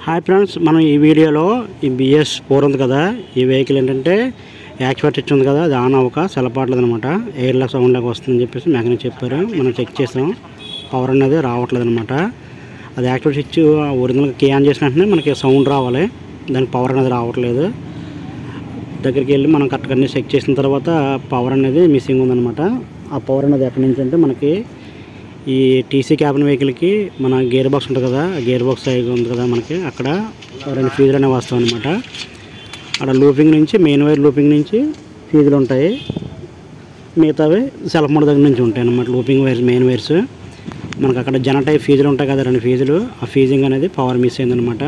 Hi friends, మనం ఈ వీడియోలో ఈ BS4 ఉంది కదా, ఈ వెహికల్ ఏంటంటే యాక్చువేటర్ ఇచ్చి ఉంది కదా, అది ఆన్ అవ్వక సెలపాట్లేదు అనమాట. ఎయిర్లా సౌండ్ లాగా వస్తుందని చెప్పేసి మెకానిక్ చెప్పారు. మనం చెక్ చేసాం, పవర్ అనేది రావట్లేదు అనమాట. అది యాక్చువేటర్ స్విచ్ ఒరిజినల్గా కీ ఆన్ చేసిన వెంటనే మనకి సౌండ్ రావాలి, దానికి పవర్ అనేది రావట్లేదు. దగ్గరికి వెళ్ళి మనం కరెక్ట్గా అన్నీ చెక్ చేసిన తర్వాత పవర్ అనేది మిస్సింగ్ ఉందన్నమాట. ఆ పవర్ అనేది ఎక్కడి నుంచి అంటే మనకి ఈ టీసీ క్యాబిన్ వెహికల్కి మన గేర్ బాక్స్ ఉంటుంది కదా, ఆ గేర్ బాక్స్ సైజ్ ఉంది కదా, మనకి అక్కడ 2 ఫీజులు అనేవి వస్తాయి అనమాట. అక్కడ లూపింగ్ నుంచి మెయిన్ వైర్ లూపింగ్ నుంచి ఫీజులు ఉంటాయి, మిగతావి సెల్ఫ్ మోడ్ దగ్గర నుంచి ఉంటాయి అన్నమాట. లూపింగ్ వైర్స్ మెయిన్ వైర్స్ మనకు అక్కడ జనటైప్ ఫీజులు ఉంటాయి కదా, 2 ఫీజులు. ఆ ఫీజింగ్ అనేది పవర్ మిస్ అయిందనమాట.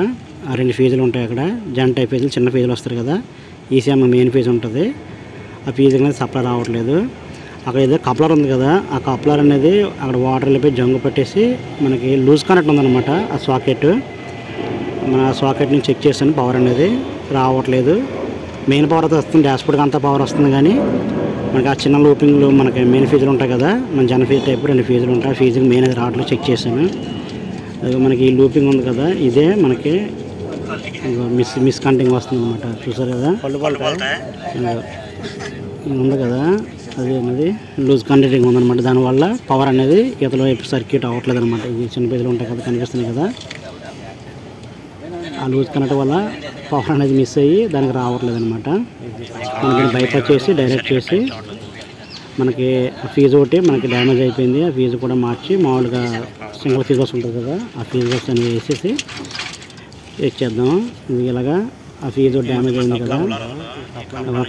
ఆ 2 ఫీజులు ఉంటాయి అక్కడ, జనటైప్ ఫీజులు చిన్న ఫీజులు వస్తారు కదా, ఈసీఎం మెయిన్ ఫీజు ఉంటుంది. ఆ ఫీజింగ్ అనేది సప్లై రావట్లేదు. అక్కడ ఏదో కప్లర్ ఉంది కదా, ఆ కప్లర్ అనేది అక్కడ వాటర్ వెళ్ళిపోయి జంగు పెట్టేసి మనకి లూజ్ కనెక్ట్ ఉందన్నమాట. ఆ సాకెట్ మన సాకెట్ నుంచి చెక్ చేస్తాను, పవర్ అనేది రావట్లేదు. మెయిన్ పవర్ అయితే వస్తుంది, డాష్బోర్డ్కి అంతా పవర్ వస్తుంది, కానీ మనకి ఆ చిన్న లూపింగ్లు మనకి మెయిన్ ఫీజులు ఉంటాయి కదా, మన జన ఫీజు టైప్ 2 ఫీజులు ఉంటాయి. ఆ ఫీజుకి మెయిన్ అది రావట్లేదు, చెక్ చేశాను. మనకి ఈ లూపింగ్ ఉంది కదా, ఇదే మనకి మిస్ కంటింగ్ వస్తుంది అనమాట. చూసారు కదా, ఉంది కదా, అది అనేది లూజ్ కండక్టింగ్ ఉందన్నమాట. దానివల్ల పవర్ అనేది ఇతల వైపు సర్క్యూట్ అవ్వట్లేదు అనమాట. ఈ చిన్న పేజీలు ఉంటాయి కదా, కనిపిస్తున్నాయి కదా, ఆ లూజ్ కనెక్ట్ వల్ల పవర్ అనేది మిస్ అయ్యి దానికి రావట్లేదు అనమాట. మనకి బైపాస్ చేసి డైరెక్ట్ చేసి మనకి ఫీజు ఒకటి మనకి డ్యామేజ్ అయిపోయింది, ఆ ఫీజు కూడా మార్చి మామూలుగా సింగిల్ ఫీజ్ బాక్స్ ఉంటుంది కదా, ఆ ఫీజ్ బాక్స్ అనేది వేసేసి ఇచ్చేద్దాం. ఇది ఇలాగా ఆ ఫీజు డ్యామేజ్ అయింది కదా,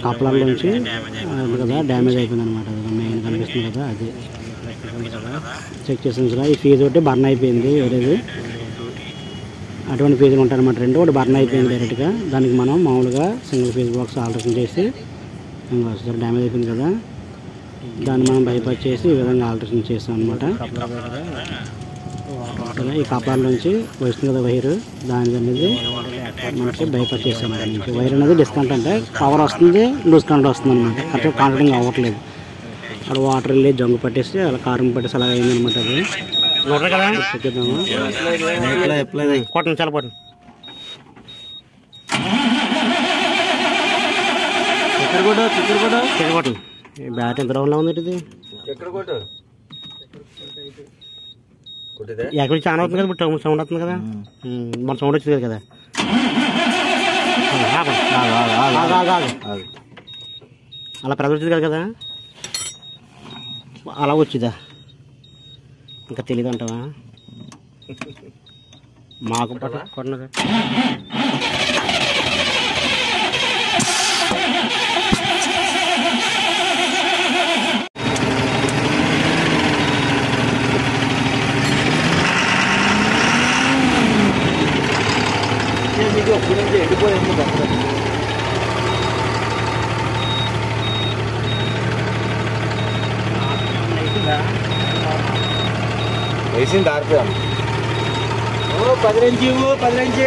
కప్లర్లోంచి కదా డ్యామేజ్ అయిపోయింది అనమాట. మెయిన్ కనిపిస్తుంది కదా, అది చెక్ చేసాను కదా. ఈ ఫీజు ఒకటి బర్న్ అయిపోయింది, వేరేది అటువంటి ఫీజులు ఉంటాయి అనమాట. 2 ఒకటి బర్న్ అయిపోయింది డైరెక్ట్గా. దానికి మనం మామూలుగా సింగిల్ ఫీజ్ బాక్స్ ఆల్టరేషన్ చేసి డ్యామేజ్ అయిపోయింది కదా, దాన్ని మనం బైపాస్ చేసి ఈ విధంగా ఆల్టరేషన్ చేస్తాం అనమాట. ఈ కప్లర్ నుంచి వస్తుంది కదా వైరు, దాని అనేది మనకి బైపాస్ చేస్తాం. వైర్ అనేది డిస్కనెక్ట్ అంటే పవర్ వస్తుంది, లూజ్ కనెక్ట్ వస్తుంది అనమాట. కరెక్ట్గా కాంటాక్టింగ్ అవ్వట్లేదు. అక్కడ వాటర్ వెళ్ళి జంగు పట్టేసి అలా కారం పట్టేసి అలా అయిందనమాట. అది చూడరు కదా, చెక్కిద్దాము. కొట్టండి, చాలా కొట్టండి. కొట్టండి. బ్యాట్ ఎంత రౌండ్లో ఉంది ఇది, ఎక్కడి నుంచి ఆన్ అవుతుంది కదా, ఇప్పుడు సౌండ్ వస్తుంది కదా, మన సౌండ్ వచ్చింది కదా. అలా ప్రెజర్ వచ్చింది కదా, అలా వచ్చిందా, ఇంకా తెలియదు అంటావా? మాకు కొట్టను వేసింది ఆరిపోయాం. 10 నుంచి